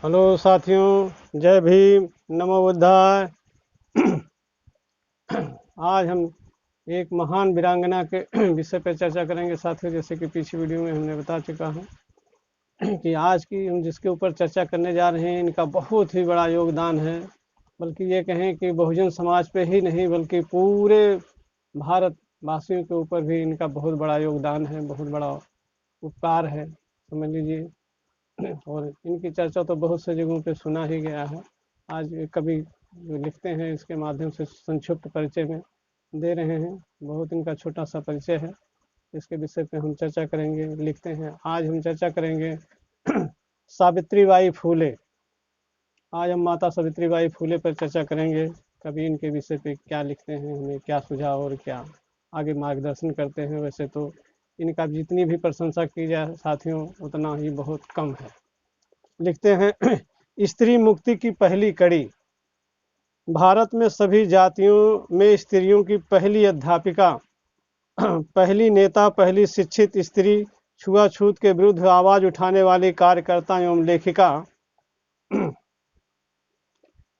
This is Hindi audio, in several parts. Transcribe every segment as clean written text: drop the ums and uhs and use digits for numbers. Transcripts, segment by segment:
हेलो साथियों, जय भीम, नमो बुद्धाय। आज हम एक महान वीरांगना के विषय पर चर्चा करेंगे साथियों। जैसे कि पिछली वीडियो में हमने बता चुका हूँ कि आज की हम जिसके ऊपर चर्चा करने जा रहे हैं, इनका बहुत ही बड़ा योगदान है। बल्कि ये कहें कि बहुजन समाज पे ही नहीं बल्कि पूरे भारत वासियों के ऊपर भी इनका बहुत बड़ा योगदान है, बहुत बड़ा उपकार है, समझ लीजिए। और इनकी चर्चा तो बहुत से जगहों पे सुना ही गया है। आज कभी जो लिखते हैं इसके माध्यम से संक्षिप्त परिचय में दे रहे हैं। बहुत इनका छोटा सा परिचय है, इसके विषय पे हम चर्चा करेंगे। लिखते हैं, आज हम चर्चा करेंगे सावित्रीबाई फूले। आज हम माता सावित्रीबाई फूले पर चर्चा करेंगे। कभी इनके विषय पे क्या लिखते हैं, हमें क्या सुझाव और क्या आगे मार्गदर्शन करते हैं। वैसे तो इनका जितनी भी प्रशंसा की जाए साथियों, उतना ही बहुत कम है। लिखते हैं, स्त्री मुक्ति की पहली कड़ी। भारत में सभी जातियों में स्त्रियों की पहली अध्यापिका, पहली नेता, पहली शिक्षित स्त्री, छुआछूत के विरुद्ध आवाज उठाने वाली कार्यकर्ता एवं लेखिका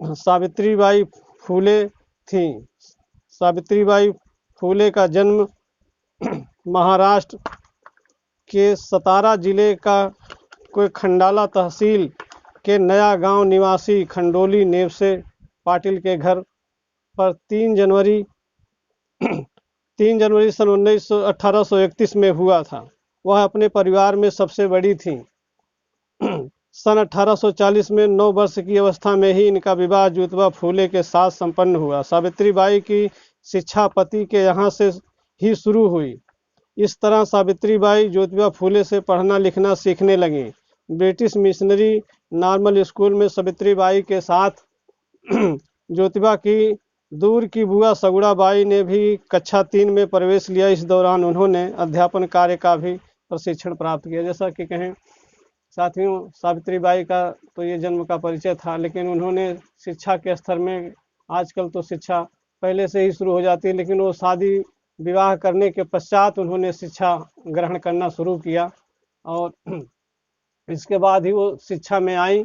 सावित्रीबाई फूले थी। सावित्रीबाई फूले का जन्म महाराष्ट्र के सतारा जिले का कोई खंडाला तहसील के नया गांव निवासी खंडोली नेवसे पाटिल के घर पर 3 जनवरी सन 1831 में हुआ था। वह अपने परिवार में सबसे बड़ी थी। सन 1840 में 9 वर्ष की अवस्था में ही इनका विवाह ज्योतिबा फूले के साथ संपन्न हुआ। सावित्रीबाई की शिक्षा पति के यहाँ से ही शुरू हुई। इस तरह सावित्रीबाई ज्योतिबा फूले से पढ़ना लिखना सीखने लगी। ब्रिटिश मिशनरी नॉर्मल स्कूल में सावित्रीबाई के साथ ज्योतिबा की दूर की बुआ सगुड़ाबाई ने भी कक्षा 3 में प्रवेश लिया। इस दौरान उन्होंने अध्यापन कार्य का भी प्रशिक्षण प्राप्त किया। जैसा कि कहें साथियों, सावित्रीबाई का तो ये जन्म का परिचय था, लेकिन उन्होंने शिक्षा के स्तर में, आजकल तो शिक्षा पहले से ही शुरू हो जाती है, लेकिन वो शादी विवाह करने के पश्चात उन्होंने शिक्षा ग्रहण करना शुरू किया और इसके बाद ही वो शिक्षा में आई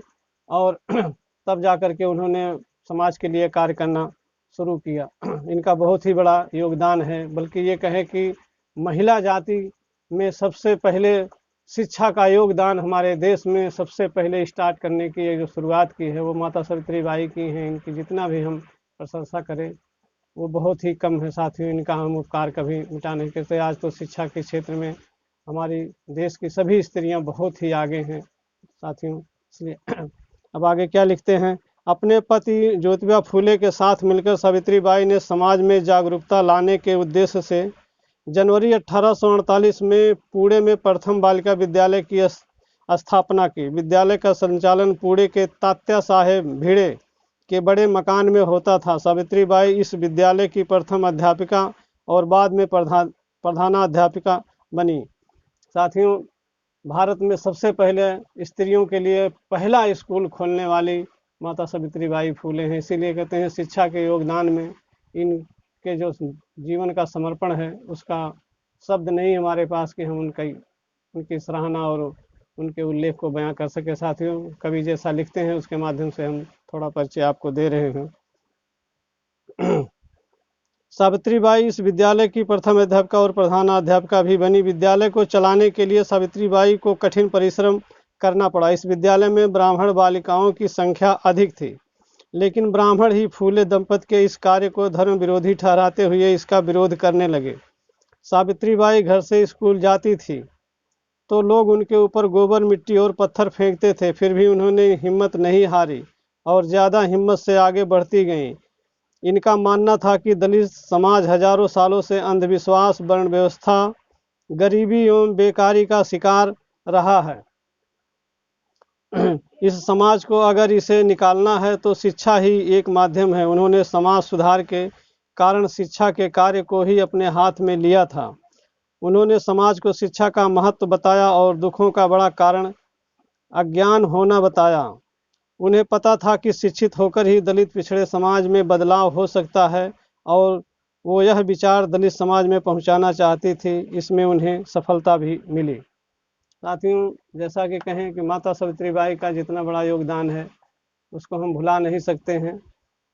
और तब जा कर के उन्होंने समाज के लिए कार्य करना शुरू किया। इनका बहुत ही बड़ा योगदान है। बल्कि ये कहें कि महिला जाति में सबसे पहले शिक्षा का योगदान हमारे देश में सबसे पहले स्टार्ट करने की जो शुरुआत की है वो माता सावित्रीबाई की है। इनकी जितना भी हम प्रशंसा करें वो बहुत ही कम है साथियों। इनका हम उपकार कभी मिटा नहीं सकते। आज तो शिक्षा के क्षेत्र में हमारी देश की सभी स्त्रियां बहुत ही आगे हैं साथियों। इसलिए अब आगे क्या लिखते हैं, अपने पति ज्योतिबा फूले के साथ मिलकर सावित्रीबाई ने समाज में जागरूकता लाने के उद्देश्य से जनवरी 1848 में पुणे में प्रथम बालिका विद्यालय की स्थापना की। विद्यालय का संचालन पुणे के तात्या साहेब भिड़े के बड़े मकान में होता था। सावित्रीबाई इस विद्यालय की प्रथम अध्यापिका और बाद में प्रधानाध्यापिका बनी। साथियों, भारत में सबसे पहले स्त्रियों के लिए पहला स्कूल खोलने वाली माता सावित्रीबाई फूले हैं। इसीलिए कहते हैं शिक्षा के योगदान में इनके जो जीवन का समर्पण है उसका शब्द नहीं हमारे पास कि हम उनकी सराहना और उनके उल्लेख को बयां कर सके। साथियों, कवि जैसा लिखते हैं उसके माध्यम से हम थोड़ा परिचय आपको दे रहे हैं। सावित्रीबाई इस विद्यालय की प्रथम अध्यापिका और प्रधानाध्यापिका भी बनी। विद्यालय को चलाने के लिए सावित्रीबाई को कठिन परिश्रम करना पड़ा। इस विद्यालय में ब्राह्मण बालिकाओं की संख्या अधिक थी, लेकिन ब्राह्मण ही फूले दंपति के इस कार्य को धर्म विरोधी ठहराते हुए इसका विरोध करने लगे। सावित्रीबाई घर से स्कूल जाती थी तो लोग उनके ऊपर गोबर, मिट्टी और पत्थर फेंकते थे, फिर भी उन्होंने हिम्मत नहीं हारी और ज़्यादा हिम्मत से आगे बढ़ती गईं। इनका मानना था कि दलित समाज हजारों सालों से अंधविश्वास, वर्ण व्यवस्था, गरीबी एवं बेकारी का शिकार रहा है। इस समाज को अगर इसे निकालना है तो शिक्षा ही एक माध्यम है। उन्होंने समाज सुधार के कारण शिक्षा के कार्य को ही अपने हाथ में लिया था। उन्होंने समाज को शिक्षा का महत्व बताया और दुखों का बड़ा कारण अज्ञान होना बताया। उन्हें पता था कि शिक्षित होकर ही दलित पिछड़े समाज में बदलाव हो सकता है और वो यह विचार दलित समाज में पहुंचाना चाहती थी। इसमें उन्हें सफलता भी मिली। साथियों, जैसा कि कहें कि माता सावित्रीबाई का जितना बड़ा योगदान है उसको हम भुला नहीं सकते हैं।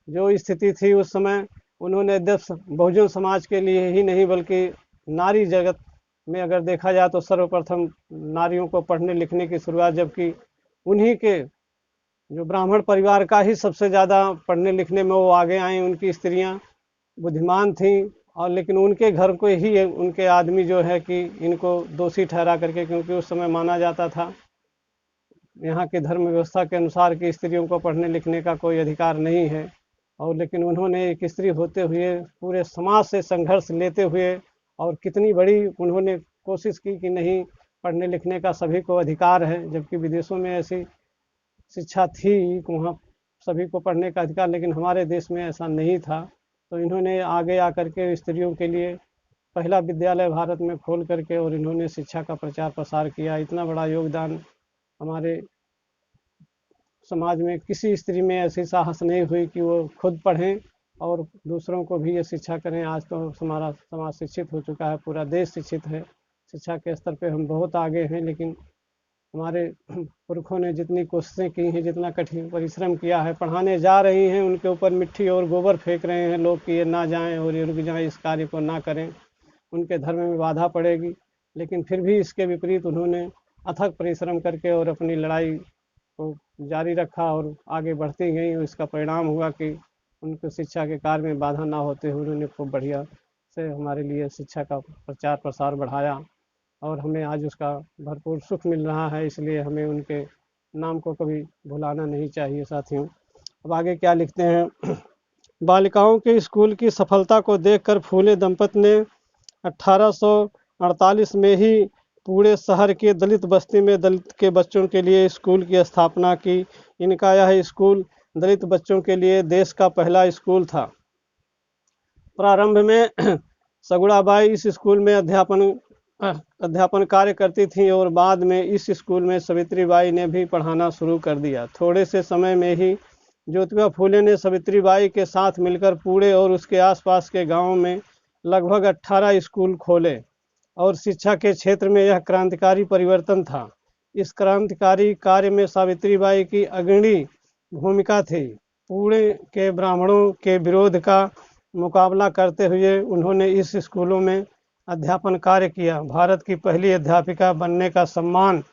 जो स्थिति थी उस समय, उन्होंने बहुजन समाज के लिए ही नहीं बल्कि नारी जगत में अगर देखा जाए तो सर्वप्रथम नारियों को पढ़ने लिखने की शुरुआत जब की, उन्हीं के जो ब्राह्मण परिवार का ही सबसे ज़्यादा पढ़ने लिखने में वो आगे आई। उनकी स्त्रियां बुद्धिमान थीं और लेकिन उनके घर को ही उनके आदमी जो है कि इनको दोषी ठहरा करके, क्योंकि उस समय माना जाता था यहाँ की धर्म व्यवस्था के अनुसार कि स्त्रियों को पढ़ने लिखने का कोई अधिकार नहीं है। और लेकिन उन्होंने एक स्त्री होते हुए पूरे समाज से संघर्ष लेते हुए और कितनी बड़ी उन्होंने कोशिश की कि नहीं, पढ़ने लिखने का सभी को अधिकार है, जबकि विदेशों में ऐसी शिक्षा थी कि वहाँ सभी को पढ़ने का अधिकार, लेकिन हमारे देश में ऐसा नहीं था। तो इन्होंने आगे आकर के स्त्रियों के लिए पहला विद्यालय भारत में खोल करके और इन्होंने शिक्षा का प्रचार प्रसार किया। इतना बड़ा योगदान हमारे समाज में किसी स्त्री में ऐसी साहस नहीं हुई कि वो खुद पढ़ें और दूसरों को भी ये शिक्षा करें। आज तो हमारा समाज शिक्षित हो चुका है, पूरा देश शिक्षित है, शिक्षा के स्तर पे हम बहुत आगे हैं, लेकिन हमारे पुरखों ने जितनी कोशिशें की हैं, जितना कठिन परिश्रम किया है, पढ़ाने जा रही हैं उनके ऊपर मिट्टी और गोबर फेंक रहे हैं लोग कि ये ना जाएं और ये रुक जाएं, इस कार्य को ना करें, उनके धर्म में बाधा पड़ेगी। लेकिन फिर भी इसके विपरीत उन्होंने अथक परिश्रम करके और अपनी लड़ाई को जारी रखा और आगे बढ़ती गई। इसका परिणाम हुआ कि उनको शिक्षा के कार्य में बाधा ना होते हुए उन्होंने खूब बढ़िया से हमारे लिए शिक्षा का प्रचार प्रसार बढ़ाया और हमें आज उसका भरपूर सुख मिल रहा है। इसलिए हमें उनके नाम को कभी भुलाना नहीं चाहिए। साथियों, अब आगे क्या लिखते हैं। बालिकाओं के स्कूल की सफलता को देखकर फूले दंपत ने 1848 में ही पूरे शहर के दलित बस्ती में दलित के बच्चों के लिए स्कूल की स्थापना की। इनका यह स्कूल दलित बच्चों के लिए देश का पहला स्कूल था। प्रारंभ में सगुड़ाबाई इस स्कूल में अध्यापन कार्य करती थीं और बाद में इस स्कूल में सावित्रीबाई ने भी पढ़ाना शुरू कर दिया। थोड़े से समय में ही ज्योतिबा फूले ने सावित्रीबाई के साथ मिलकर पुणे और उसके आसपास के गांवों में लगभग 18 स्कूल खोले और शिक्षा के क्षेत्र में यह क्रांतिकारी परिवर्तन था। इस क्रांतिकारी कार्य में सावित्रीबाई की अग्रणी भूमिका थी। पुणे के ब्राह्मणों के विरोध का मुकाबला करते हुए उन्होंने इस स्कूलों में अध्यापन कार्य किया। भारत की पहली अध्यापिका बनने का सम्मान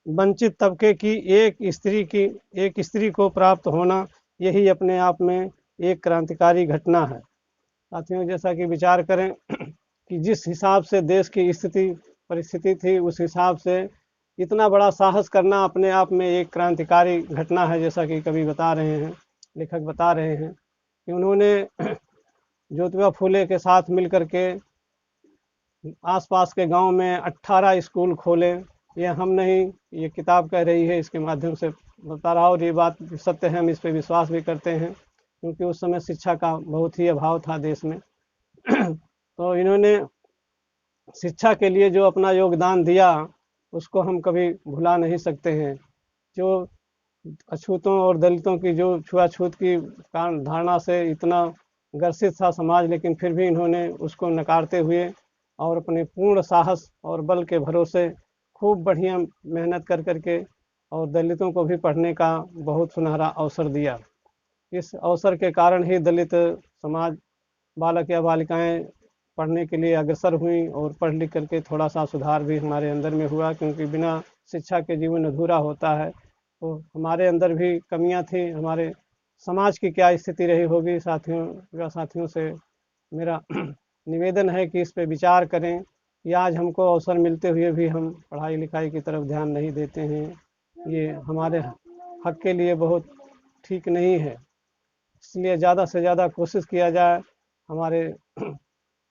वंचित तबके की एक स्त्री को प्राप्त होना, यही अपने आप में एक क्रांतिकारी घटना है। साथियों, जैसा कि विचार करें कि जिस हिसाब से देश की परिस्थिति थी, उस हिसाब से इतना बड़ा साहस करना अपने आप में एक क्रांतिकारी घटना है। जैसा कि कवि बता रहे हैं, लेखक बता रहे हैं कि उन्होंने ज्योतिबा फूले के साथ मिलकर के आसपास के गांव में 18 स्कूल खोले। ये हम नहीं, ये किताब कह रही है, इसके माध्यम से बता रहा। और ये बात सत्य है, हम इस पर विश्वास भी करते हैं, क्योंकि उस समय शिक्षा का बहुत ही अभाव था देश में। तो इन्होंने शिक्षा के लिए जो अपना योगदान दिया उसको हम कभी भुला नहीं सकते हैं। जो अछूतों और दलितों की जो छुआछूत की धारणा से इतना ग्रसित था समाज, लेकिन फिर भी इन्होंने उसको नकारते हुए और अपने पूर्ण साहस और बल के भरोसे खूब बढ़िया मेहनत कर करके और दलितों को भी पढ़ने का बहुत सुनहरा अवसर दिया। इस अवसर के कारण ही दलित समाज बालक या बालिकाएं पढ़ने के लिए अग्रसर हुई और पढ़ लिख करके थोड़ा सा सुधार भी हमारे अंदर में हुआ, क्योंकि बिना शिक्षा के जीवन अधूरा होता है। तो हमारे अंदर भी कमियां थी। हमारे समाज की क्या स्थिति रही होगी। साथियों से मेरा निवेदन है कि इस पे विचार करें कि आज हमको अवसर मिलते हुए भी हम पढ़ाई लिखाई की तरफ ध्यान नहीं देते हैं। ये हमारे हक के लिए बहुत ठीक नहीं है। इसलिए ज़्यादा से ज़्यादा कोशिश किया जाए। हमारे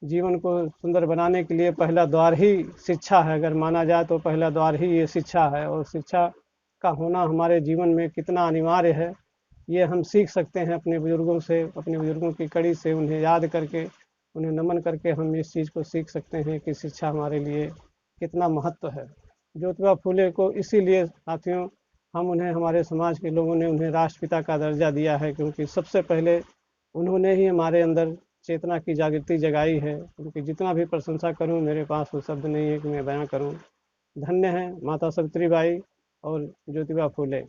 जीवन को सुंदर बनाने के लिए पहला द्वार ही शिक्षा है। अगर माना जाए तो पहला द्वार ही ये शिक्षा है, और शिक्षा का होना हमारे जीवन में कितना अनिवार्य है ये हम सीख सकते हैं अपने बुजुर्गों से, अपने बुजुर्गों की कड़ी से उन्हें याद करके, उन्हें नमन करके हम इस चीज़ को सीख सकते हैं कि शिक्षा हमारे लिए कितना महत्व है। ज्योतिबा फूले को इसीलिए साथियों हम उन्हें, हमारे समाज के लोगों ने उन्हें राष्ट्रपिता का दर्जा दिया है, क्योंकि सबसे पहले उन्होंने ही हमारे अंदर चेतना की जागृति जगाई है। उनकी जितना भी प्रशंसा करूं मेरे पास वो शब्द नहीं है कि मैं बयां करूं। धन्य हैं माता सावित्रीबाई और ज्योतिबा फूले।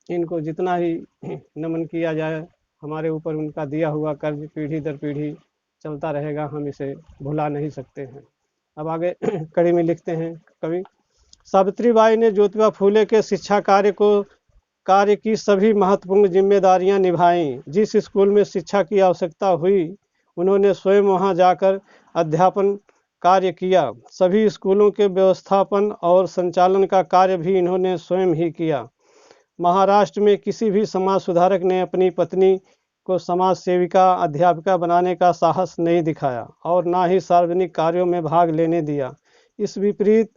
इनको जितना ही नमन किया जाए, हमारे ऊपर उनका दिया हुआ कर्ज पीढ़ी दर पीढ़ी चलता रहेगा, हम इसे भुला नहीं सकते हैं। अब आगे कड़ी में लिखते हैं कवि, सावित्रीबाई ने ज्योतिबा फूले के शिक्षा कार्य की सभी महत्वपूर्ण जिम्मेदारियां निभाईं। जिस स्कूल में शिक्षा की आवश्यकता हुई, उन्होंने स्वयं वहां जाकर अध्यापन कार्य किया। सभी स्कूलों के व्यवस्थापन और संचालन का कार्य भी इन्होंने स्वयं ही किया। महाराष्ट्र में किसी भी समाज सुधारक ने अपनी पत्नी को समाज सेविका अध्यापिका बनाने का साहस नहीं दिखाया और ना ही सार्वजनिक कार्यों में भाग लेने दिया। इस विपरीत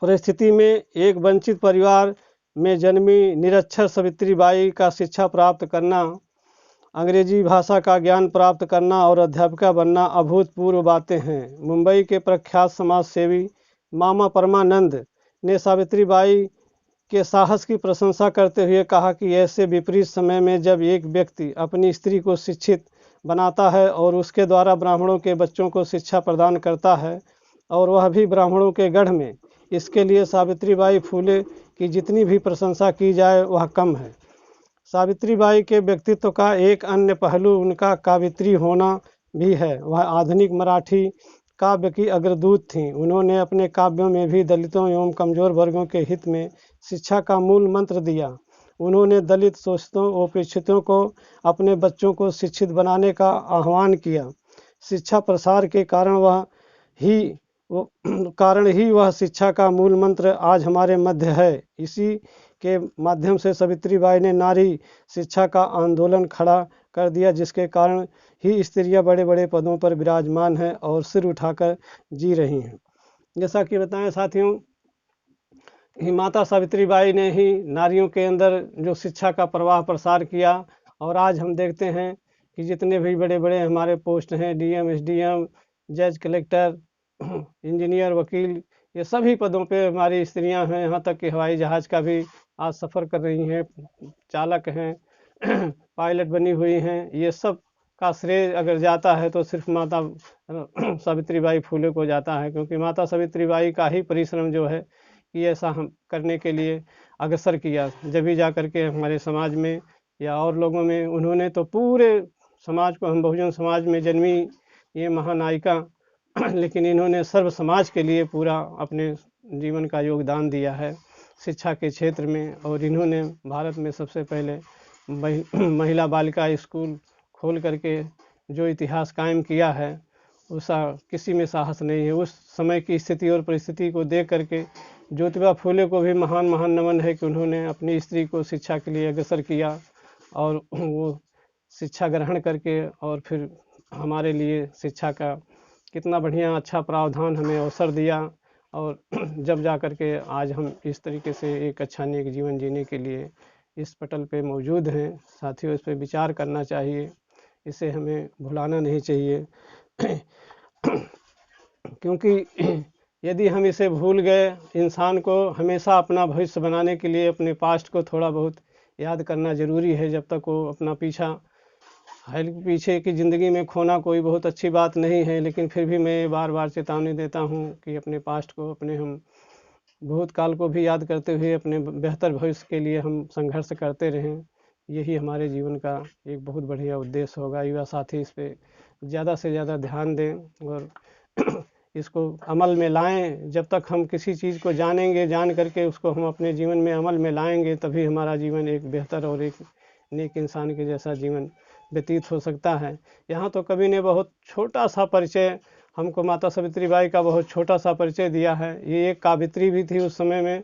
परिस्थिति में एक वंचित परिवार में जन्मी निरक्षर सावित्रीबाई का शिक्षा प्राप्त करना, अंग्रेजी भाषा का ज्ञान प्राप्त करना और अध्यापिका बनना अभूतपूर्व बातें हैं। मुंबई के प्रख्यात समाज सेवी मामा परमानंद ने सावित्रीबाई के साहस की प्रशंसा करते हुए कहा कि ऐसे विपरीत समय में जब एक व्यक्ति अपनी स्त्री को शिक्षित बनाता है और उसके द्वारा ब्राह्मणों के बच्चों को शिक्षा प्रदान करता है, और वह भी ब्राह्मणों के गढ़ में, इसके लिए सावित्रीबाई फूले की जितनी भी प्रशंसा की जाए वह कम है। सावित्रीबाई के व्यक्तित्व का एक अन्य पहलू उनका कावित्री होना भी है। वह आधुनिक मराठी काव्य की अग्रदूत थीं। उन्होंने अपने काव्यों में भी दलितों एवं कमजोर वर्गों के हित में शिक्षा का मूल मंत्र दिया। उन्होंने दलित शोषितों और उपेक्षितों को अपने बच्चों को शिक्षित बनाने का आह्वान किया। शिक्षा प्रसार के कारण ही वह शिक्षा का मूल मंत्र आज हमारे मध्य है। इसी के माध्यम से सावित्रीबाई ने नारी शिक्षा का आंदोलन खड़ा कर दिया, जिसके कारण ही स्त्रियां बड़े बड़े पदों पर विराजमान हैं और सिर उठाकर जी रही हैं। जैसा कि बताएं साथियों, माता सावित्रीबाई ने ही नारियों के अंदर जो शिक्षा का प्रवाह प्रसार किया, और आज हम देखते हैं कि जितने भी बड़े बड़े हमारे पोस्ट हैं, डीएम, एसडीएम, जज, कलेक्टर, इंजीनियर, वकील, ये सभी पदों पे हमारी स्त्रियां हैं। यहाँ तक कि हवाई जहाज़ का भी आज सफ़र कर रही हैं, चालक हैं, पायलट बनी हुई हैं। ये सब का श्रेय अगर जाता है तो सिर्फ माता सावित्रीबाई फूले को जाता है, क्योंकि माता सावित्रीबाई का ही परिश्रम जो है कि ऐसा हम करने के लिए अग्रसर किया, जब भी जा कर के हमारे समाज में या और लोगों में, उन्होंने तो पूरे समाज को, हम बहुजन समाज में जन्मी ये महानायिका, लेकिन इन्होंने सर्व समाज के लिए पूरा अपने जीवन का योगदान दिया है शिक्षा के क्षेत्र में। और इन्होंने भारत में सबसे पहले महिला बालिका स्कूल खोल करके जो इतिहास कायम किया है, उसका किसी में साहस नहीं है। उस समय की स्थिति और परिस्थिति को देख करके ज्योतिबा फूले को भी महान महान नमन है कि उन्होंने अपनी स्त्री को शिक्षा के लिए अग्रसर किया, और वो शिक्षा ग्रहण करके और फिर हमारे लिए शिक्षा का कितना बढ़िया अच्छा प्रावधान हमें अवसर दिया, और जब जा कर के आज हम इस तरीके से एक अच्छा नेक जीवन जीने के लिए इस पटल पे मौजूद हैं। साथियों, इस पे विचार करना चाहिए, इसे हमें भुलाना नहीं चाहिए, क्योंकि यदि हम इसे भूल गए, इंसान को हमेशा अपना भविष्य बनाने के लिए अपने पास्ट को थोड़ा बहुत याद करना ज़रूरी है। जब तक वो अपना पीछे की ज़िंदगी में खोना कोई बहुत अच्छी बात नहीं है, लेकिन फिर भी मैं बार बार चेतावनी देता हूँ कि अपने पास्ट को, अपने हम भूतकाल को भी याद करते हुए अपने बेहतर भविष्य के लिए हम संघर्ष करते रहें। यही हमारे जीवन का एक बहुत बढ़िया उद्देश्य होगा। युवा साथी इस पे ज़्यादा से ज़्यादा ध्यान दें और इसको अमल में लाएं। जब तक हम किसी चीज़ को जानेंगे, जान करके उसको हम अपने जीवन में अमल में लाएंगे, तभी हमारा जीवन एक बेहतर और एक नेक इंसान के जैसा जीवन व्यतीत हो सकता है। यहाँ तो कवि ने बहुत छोटा सा परिचय हमको माता सावित्रीबाई का बहुत छोटा सा परिचय दिया है। ये एक कावित्री भी थी उस समय में।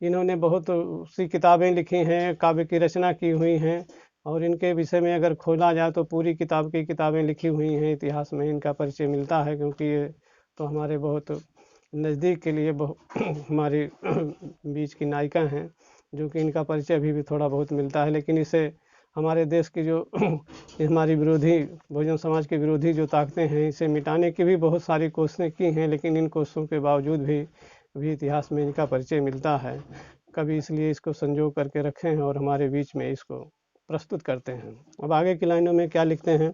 इन्होंने बहुत सी किताबें लिखी हैं, काव्य की रचना की हुई हैं, और इनके विषय में अगर खोला जाए तो पूरी किताब की किताबें लिखी हुई हैं। इतिहास में इनका परिचय मिलता है, क्योंकि ये तो हमारे बहुत नज़दीक के लिए हमारे बीच की नायिका हैं, जो कि इनका परिचय अभी भी थोड़ा बहुत मिलता है। लेकिन इसे हमारे देश की जो हमारी विरोधी बहुजन समाज के विरोधी जो ताकतें हैं, इसे मिटाने की भी बहुत सारी कोशिशें की हैं, लेकिन इन कोशिशों के बावजूद भी इतिहास में इनका परिचय मिलता है। कभी इसलिए इसको संजो करके रखे हैं और हमारे बीच में इसको प्रस्तुत करते हैं। अब आगे की लाइनों में क्या लिखते हैं।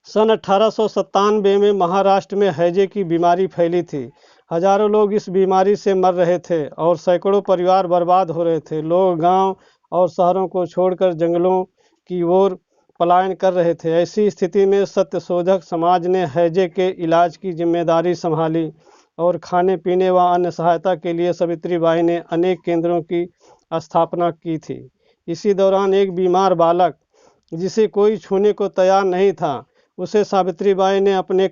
सन 1897 में महाराष्ट्र में हैजे की बीमारी फैली थी। हजारों लोग इस बीमारी से मर रहे थे और सैकड़ों परिवार बर्बाद हो रहे थे। लोग गांव और शहरों को छोड़कर जंगलों की ओर पलायन कर रहे थे। ऐसी स्थिति में सत्यशोधक समाज ने हैजे के इलाज की जिम्मेदारी संभाली और खाने पीने व अन्य सहायता के लिए सावित्रीबाई ने अनेक केंद्रों की स्थापना की थी। इसी दौरान एक बीमार बालक जिसे कोई छूने को तैयार नहीं था, उसे सावित्रीबाई ने अपने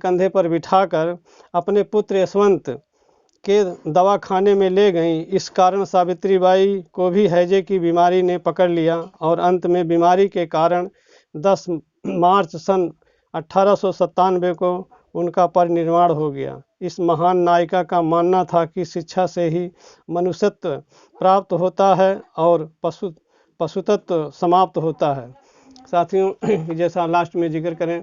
कंधे पर बिठाकर अपने पुत्र यशवंत के दवाखाने में ले गईं। इस कारण सावित्रीबाई को भी हैजे की बीमारी ने पकड़ लिया और अंत में बीमारी के कारण 10 मार्च सन 1897 को उनका परिनिर्वाण हो गया। इस महान नायिका का मानना था कि शिक्षा से ही मनुष्यत्व प्राप्त होता है और पशुतत्व समाप्त होता है। साथियों, जैसा लास्ट में जिक्र करें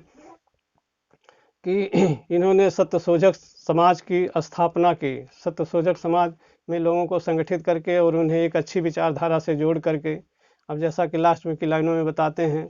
कि इन्होंने सत्यशोधक समाज की स्थापना की। सत्यशोधक समाज में लोगों को संगठित करके और उन्हें एक अच्छी विचारधारा से जोड़ करके, अब जैसा कि लास्ट में की लाइनों में बताते हैं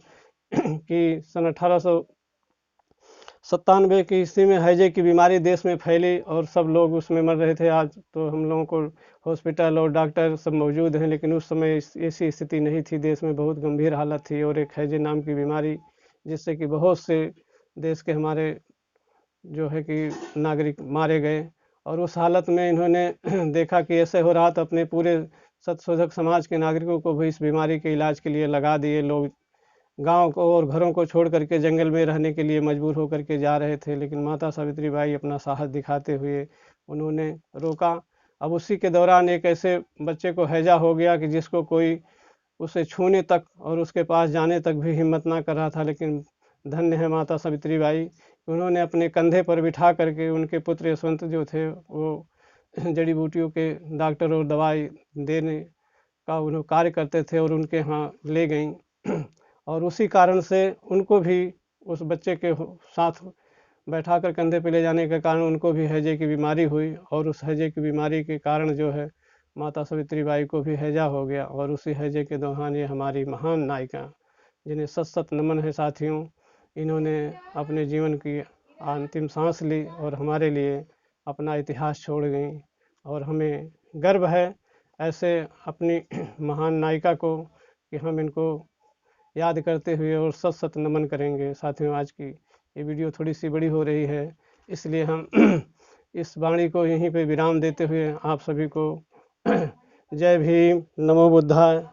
कि सन 1897 की ईस्वी में हैजे की बीमारी देश में फैली और सब लोग उसमें मर रहे थे। आज तो हम लोगों को हॉस्पिटल और डॉक्टर सब मौजूद हैं, लेकिन उस समय ऐसी स्थिति नहीं थी। देश में बहुत गंभीर हालत थी और एक हैजे नाम की बीमारी जिससे कि बहुत से देश के हमारे जो है कि नागरिक मारे गए। और उस हालत में इन्होंने देखा कि ऐसे हो रहा तो अपने पूरे सत्यशोधक समाज के नागरिकों को भी इस बीमारी के इलाज के लिए लगा दिए। लोग गांव को और घरों को छोड़ करके जंगल में रहने के लिए मजबूर होकर के जा रहे थे, लेकिन माता सावित्रीबाई अपना साहस दिखाते हुए उन्होंने रोका। अब उसी के दौरान एक ऐसे बच्चे को हैजा हो गया कि जिसको कोई उसे छूने तक और उसके पास जाने तक भी हिम्मत ना कर रहा था, लेकिन धन्य है माता सावित्रीबाई, उन्होंने अपने कंधे पर बिठा करके उनके पुत्र यशवंत जो थे वो जड़ी बूटियों के डॉक्टर और दवाई देने का उन्होंने कार्य करते थे और उनके यहाँ ले गई। और उसी कारण से उनको भी उस बच्चे के साथ बैठा कर कंधे पे ले जाने के कारण उनको भी हैजे की बीमारी हुई और उस हैजे की बीमारी के कारण जो है माता सावित्रीबाई को भी हैजा हो गया। और उसी हैजे के दौरान ये हमारी महान नायिका, जिन्हें सत सत नमन है साथियों, इन्होंने अपने जीवन की अंतिम सांस ली और हमारे लिए अपना इतिहास छोड़ गई। और हमें गर्व है ऐसे अपनी महान नायिका को कि हम इनको याद करते हुए और सत सत नमन करेंगे। साथियों, आज की ये वीडियो थोड़ी सी बड़ी हो रही है, इसलिए हम इस वाणी को यहीं पे विराम देते हुए आप सभी को जय भीम, नमो बुद्धाय।